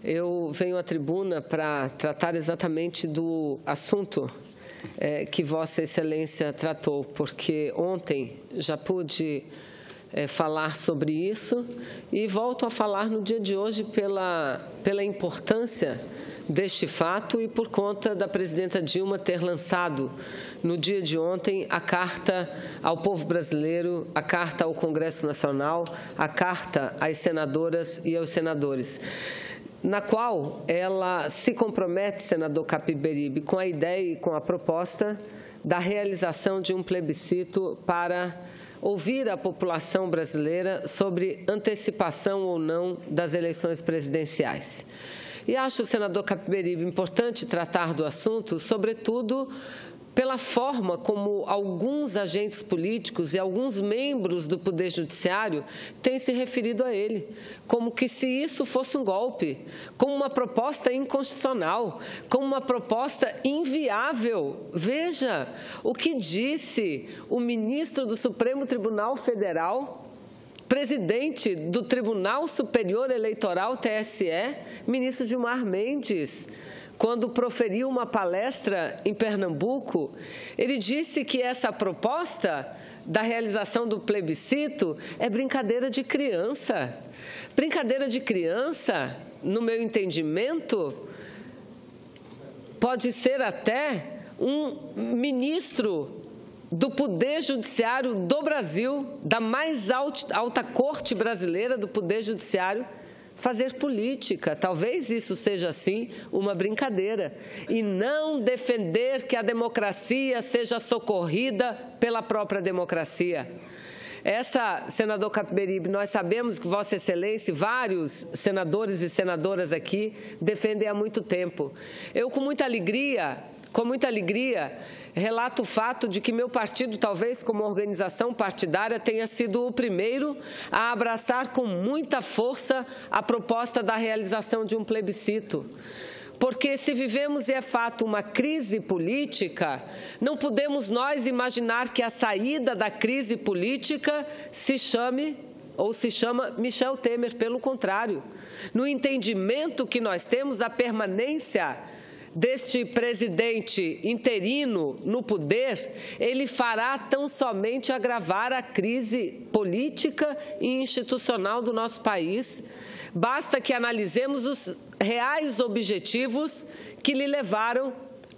Eu venho à tribuna para tratar exatamente do assunto que Vossa Excelência tratou, porque ontem já pude falar sobre isso e volto a falar no dia de hoje pela importância deste fato e por conta da presidenta Dilma ter lançado no dia de ontem a carta ao povo brasileiro, a carta ao Congresso Nacional, a carta às senadoras e aos senadores, na qual ela se compromete, senador Capiberibe, com a ideia e com a proposta da realização de um plebiscito para ouvir a população brasileira sobre antecipação ou não das eleições presidenciais. E acho, senador Capiberibe, importante tratar do assunto, sobretudo pela forma como alguns agentes políticos e alguns membros do Poder Judiciário têm se referido a ele, como que se isso fosse um golpe, como uma proposta inconstitucional, como uma proposta inviável. Veja o que disse o ministro do Supremo Tribunal Federal, presidente do Tribunal Superior Eleitoral, TSE, ministro Gilmar Mendes, quando proferiu uma palestra em Pernambuco. Ele disse que essa proposta da realização do plebiscito é brincadeira de criança. Brincadeira de criança, no meu entendimento, pode ser até um ministro do Poder Judiciário do Brasil, da mais alta corte brasileira do Poder Judiciário, fazer política. Talvez isso seja, assim, uma brincadeira. E não defender que a democracia seja socorrida pela própria democracia. Senador Capiberibe, nós sabemos que Vossa Excelência e vários senadores e senadoras aqui defendem há muito tempo. Eu, com muita alegria, relato o fato de que meu partido, talvez como organização partidária, tenha sido o primeiro a abraçar com muita força a proposta da realização de um plebiscito. Porque se vivemos, e é fato, uma crise política, não podemos nós imaginar que a saída da crise política se chama Michel Temer. Pelo contrário, no entendimento que nós temos, a permanência deste presidente interino no poder, ele fará tão somente agravar a crise política e institucional do nosso país. Basta que analisemos os reais objetivos que lhe levaram,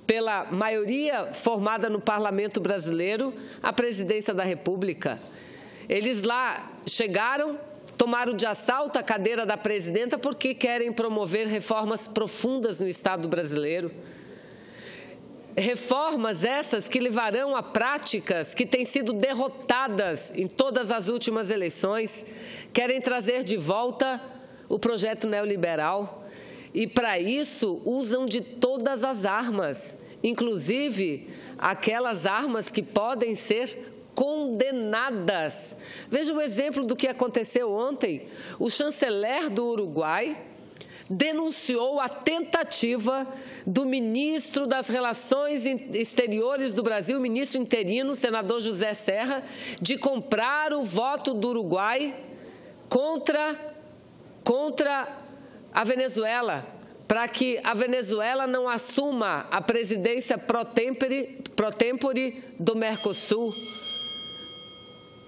pela maioria formada no Parlamento brasileiro, à presidência da República. Eles lá chegaram, tomaram de assalto a cadeira da presidenta porque querem promover reformas profundas no Estado brasileiro. Reformas essas que levarão a práticas que têm sido derrotadas em todas as últimas eleições. Querem trazer de volta o projeto neoliberal e, para isso, usam de todas as armas, inclusive aquelas armas que podem ser condenadas. Veja o exemplo do que aconteceu ontem. O chanceler do Uruguai denunciou a tentativa do ministro das Relações Exteriores do Brasil, ministro interino, senador José Serra, de comprar o voto do Uruguai contra a Venezuela, para que a Venezuela não assuma a presidência pro tempore do Mercosul.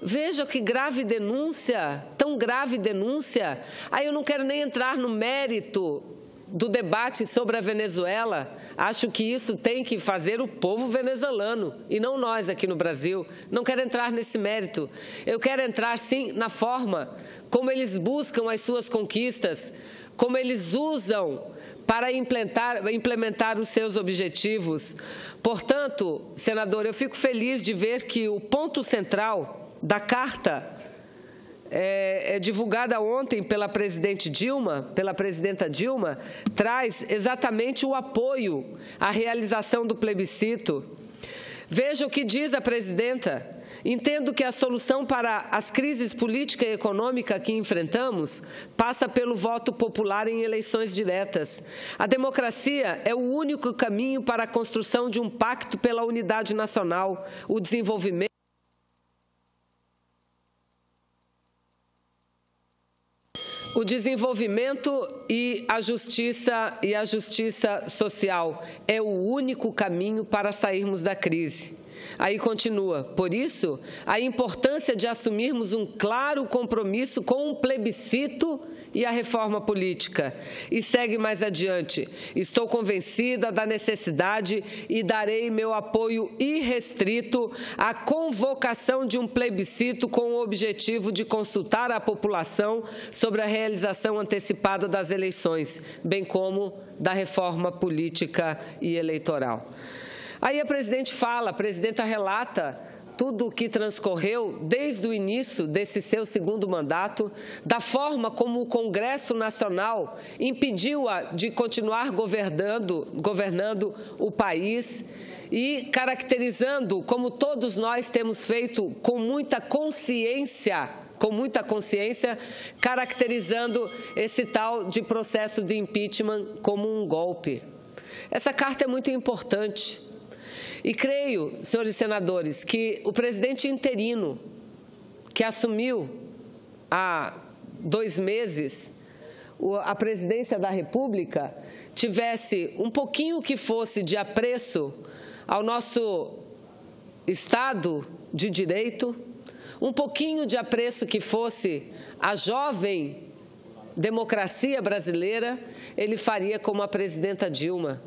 Veja que grave denúncia, tão grave denúncia. Aí eu não quero nem entrar no mérito do debate sobre a Venezuela. Acho que isso tem que fazer o povo venezuelano e não nós aqui no Brasil. Não quero entrar nesse mérito. Eu quero entrar, sim, na forma como eles buscam as suas conquistas, como eles usam para implementar os seus objetivos. Portanto, senador, eu fico feliz de ver que o ponto central da carta divulgada ontem pela presidenta Dilma, traz exatamente o apoio à realização do plebiscito. Veja o que diz a presidenta. Entendo que a solução para as crises política e econômica que enfrentamos passa pelo voto popular em eleições diretas. A democracia é o único caminho para a construção de um pacto pela unidade nacional, o desenvolvimento desenvolvimento e a justiça social é o único caminho para sairmos da crise. Aí continua, por isso, a importância de assumirmos um claro compromisso com um plebiscito e a reforma política. E segue mais adiante, estou convencida da necessidade e darei meu apoio irrestrito à convocação de um plebiscito com o objetivo de consultar a população sobre a realização antecipada das eleições, bem como da reforma política e eleitoral. Aí a presidenta relata tudo o que transcorreu desde o início desse seu segundo mandato, da forma como o Congresso Nacional impediu-a de continuar governando o país e caracterizando, como todos nós temos feito com muita consciência, caracterizando esse tal de processo de impeachment como um golpe. Essa carta é muito importante. E creio, senhores senadores, que o presidente interino, que assumiu há 2 meses a presidência da República, tivesse um pouquinho que fosse de apreço ao nosso Estado de Direito, um pouquinho de apreço que fosse à jovem democracia brasileira, ele faria como a presidenta Dilma.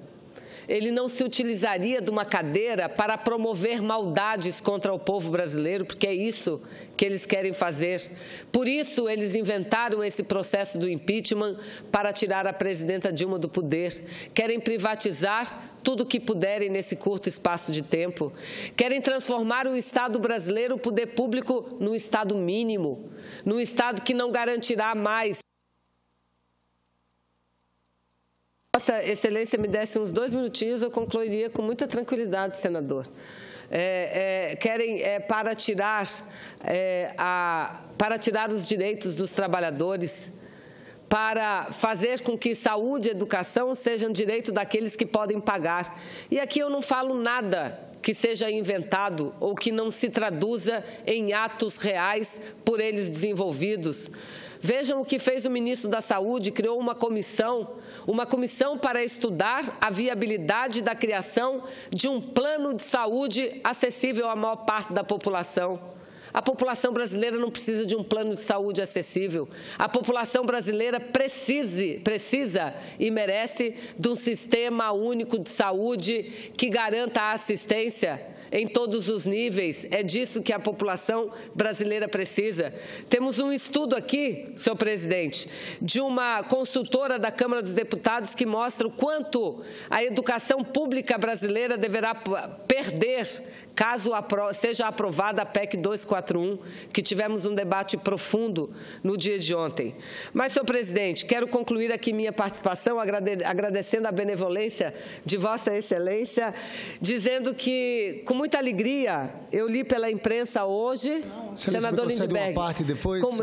Ele não se utilizaria de uma cadeira para promover maldades contra o povo brasileiro, porque é isso que eles querem fazer. Por isso, eles inventaram esse processo do impeachment para tirar a presidenta Dilma do poder. Querem privatizar tudo o que puderem nesse curto espaço de tempo. Querem transformar o Estado brasileiro, o poder público, num Estado mínimo, num Estado que não garantirá mais. Vossa Excelência me desse uns 2 minutinhos, eu concluiria com muita tranquilidade, senador. Querem para tirar os direitos dos trabalhadores, para fazer com que saúde e educação sejam direito daqueles que podem pagar. E aqui eu não falo nada que seja inventado ou que não se traduza em atos reais por eles desenvolvidos. Vejam o que fez o ministro da Saúde, criou uma comissão para estudar a viabilidade da criação de um plano de saúde acessível à maior parte da população. A população brasileira não precisa de um plano de saúde acessível. A população brasileira precisa e merece de um sistema único de saúde que garanta a assistência em todos os níveis. É disso que a população brasileira precisa. Temos um estudo aqui, senhor presidente, de uma consultora da Câmara dos Deputados que mostra o quanto a educação pública brasileira deverá perder caso seja aprovada a PEC 241, que tivemos um debate profundo no dia de ontem. Mas, senhor presidente, quero concluir aqui minha participação agradecendo a benevolência de Vossa Excelência, dizendo que, com muita alegria, eu li pela imprensa hoje, senador Lindbergh,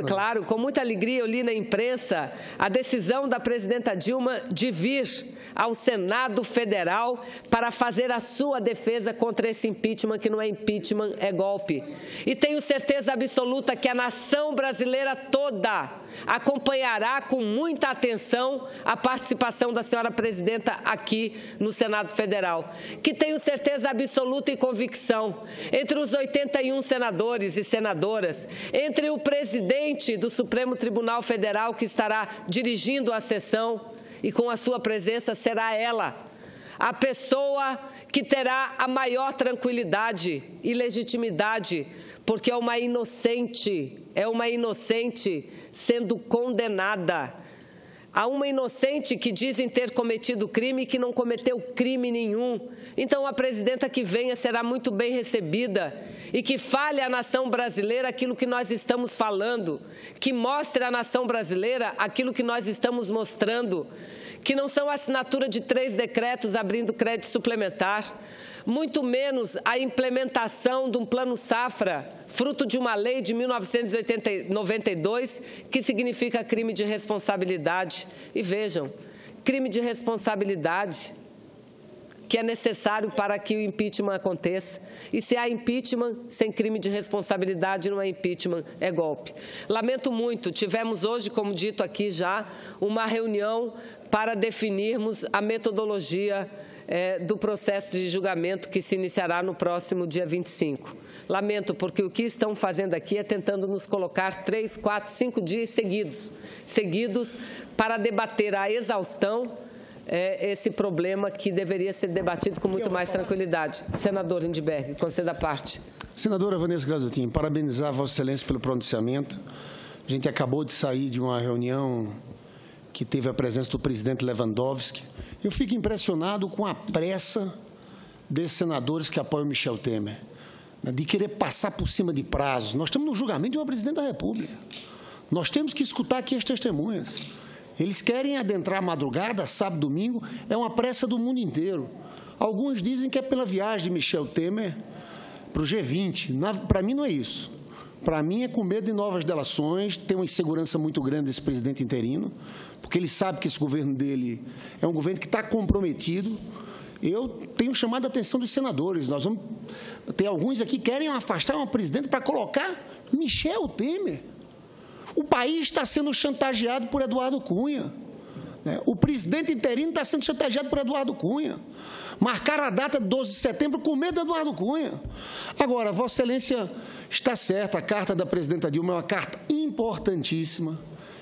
claro, com muita alegria eu li na imprensa a decisão da presidenta Dilma de vir ao Senado Federal para fazer a sua defesa contra esse impeachment, que não é impeachment, é golpe. E tenho certeza absoluta que a nação brasileira toda acompanhará com muita atenção a participação da senhora presidenta aqui no Senado Federal, que tenho certeza absoluta e convicção, entre os 81 senadores e senadoras, entre o presidente do Supremo Tribunal Federal, que estará dirigindo a sessão, e com a sua presença será ela a pessoa que terá a maior tranquilidade e legitimidade, porque é uma inocente sendo condenada. Há uma inocente que dizem ter cometido crime e que não cometeu crime nenhum. Então, a presidenta que venha será muito bem recebida e que fale à nação brasileira aquilo que nós estamos falando, que mostre à nação brasileira aquilo que nós estamos mostrando, que não são a assinatura de 3 decretos abrindo crédito suplementar, muito menos a implementação de um plano safra, fruto de uma lei de 1992, que significa crime de responsabilidade. E vejam, crime de responsabilidade. que é necessário para que o impeachment aconteça. E se há impeachment, sem crime de responsabilidade, não é impeachment, é golpe. Lamento muito, tivemos hoje, como dito aqui já, uma reunião para definirmos a metodologia do processo de julgamento que se iniciará no próximo dia 25. Lamento, porque o que estão fazendo aqui é tentando nos colocar 3, 4, 5 dias seguidos para debater a exaustão esse problema que deveria ser debatido com muito mais tranquilidade. Senador Lindbergh, conceda a parte. Senadora Vanessa Graziotin, parabenizar a Vossa Excelência pelo pronunciamento. A gente acabou de sair de uma reunião que teve a presença do presidente Lewandowski. Eu fico impressionado com a pressa desses senadores que apoiam Michel Temer, de querer passar por cima de prazos. Nós estamos no julgamento de uma presidente da República. Nós temos que escutar aqui as testemunhas. Eles querem adentrar a madrugada, sábado, domingo, é uma pressa do mundo inteiro. Alguns dizem que é pela viagem de Michel Temer para o G20. Para mim não é isso. Para mim é com medo de novas delações, tem uma insegurança muito grande desse presidente interino, porque ele sabe que esse governo dele é um governo que está comprometido. Eu tenho chamado a atenção dos senadores. Nós vamos ter alguns aqui que querem afastar uma presidente para colocar Michel Temer. O país está sendo chantageado por Eduardo Cunha. O presidente interino está sendo chantageado por Eduardo Cunha. Marcaram a data de 12 de setembro com medo de Eduardo Cunha. Agora, Vossa Excelência está certa, a carta da presidenta Dilma é uma carta importantíssima.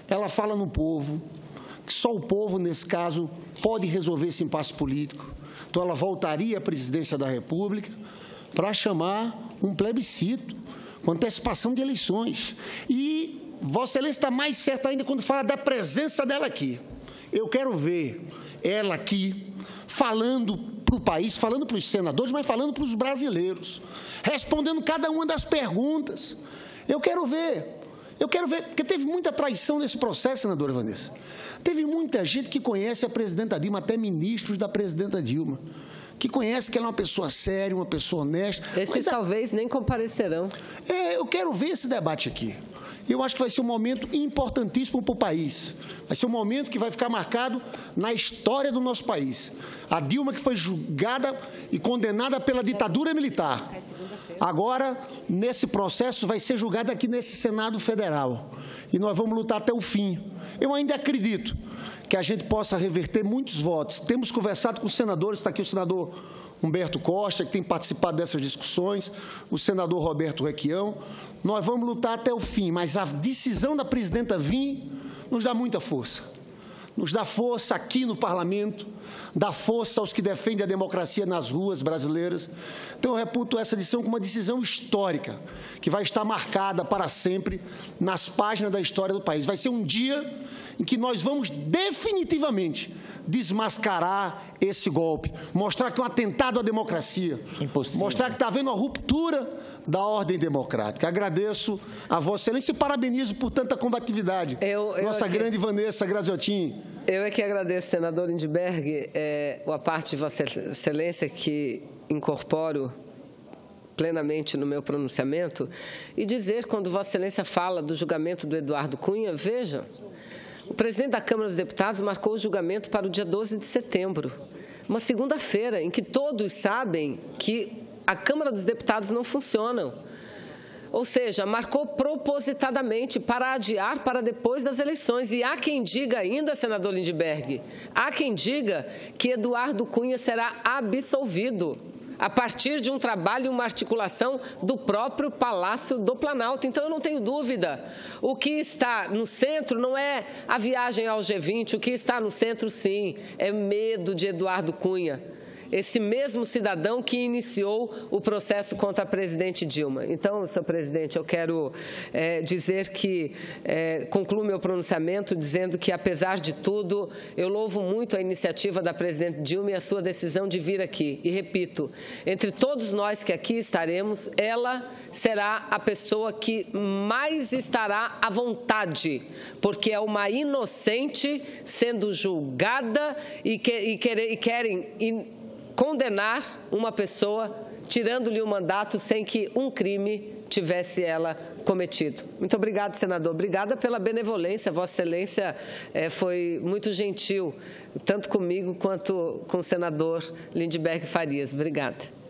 Ela fala no povo, que só o povo, nesse caso, pode resolver esse impasse político. Então, ela voltaria à presidência da República para chamar um plebiscito, com antecipação de eleições. E Vossa Excelência está mais certa ainda quando fala da presença dela aqui. Eu quero ver ela aqui falando para o país, falando para os senadores, mas falando para os brasileiros, respondendo cada uma das perguntas. Eu quero ver, porque teve muita traição nesse processo, senadora Vanessa. Teve muita gente que conhece a presidenta Dilma, até ministros da presidenta Dilma, que conhece que ela é uma pessoa séria, uma pessoa honesta. Esses talvez nem comparecerão. Eu quero ver esse debate aqui. Eu acho que vai ser um momento importantíssimo para o país. Vai ser um momento que vai ficar marcado na história do nosso país. A Dilma, que foi julgada e condenada pela ditadura militar, agora, nesse processo, vai ser julgada aqui nesse Senado Federal. E nós vamos lutar até o fim. Eu ainda acredito que a gente possa reverter muitos votos. Temos conversado com os senadores, está aqui o senador Humberto Costa, que tem participado dessas discussões, o senador Roberto Requião. Nós vamos lutar até o fim, mas a decisão da presidenta vir nos dá muita força. Nos dá força aqui no parlamento, dá força aos que defendem a democracia nas ruas brasileiras. Então, eu reputo essa decisão como uma decisão histórica, que vai estar marcada para sempre nas páginas da história do país. Vai ser um dia em que nós vamos definitivamente desmascarar esse golpe, mostrar que é um atentado à democracia, mostrar que está havendo uma ruptura da ordem democrática. Agradeço a Vossa Excelência e parabenizo por tanta combatividade. Nossa grande Vanessa Graziotin. Eu é que agradeço, senador Lindbergh, a parte de Vossa Excelência que incorporo plenamente no meu pronunciamento e dizer, quando Vossa Excelência fala do julgamento do Eduardo Cunha, veja, o presidente da Câmara dos Deputados marcou o julgamento para o dia 12 de setembro, uma segunda-feira, em que todos sabem que a Câmara dos Deputados não funciona. Ou seja, marcou propositadamente para adiar para depois das eleições. E há quem diga ainda, senador Lindbergh, há quem diga que Eduardo Cunha será absolvido a partir de um trabalho e uma articulação do próprio Palácio do Planalto. Então, eu não tenho dúvida. O que está no centro não é a viagem ao G20, o que está no centro, sim, é medo de Eduardo Cunha, esse mesmo cidadão que iniciou o processo contra a presidente Dilma. Então, senhor presidente, eu quero dizer que concluo meu pronunciamento dizendo que, apesar de tudo, eu louvo muito a iniciativa da presidente Dilma e a sua decisão de vir aqui. E, repito, entre todos nós que aqui estaremos, ela será a pessoa que mais estará à vontade, porque é uma inocente sendo julgada e querem condenar uma pessoa, tirando-lhe o mandato sem que um crime tivesse ela cometido. Muito obrigada, senador. Obrigada pela benevolência. Vossa Excelência foi muito gentil, tanto comigo quanto com o senador Lindbergh Farias. Obrigada.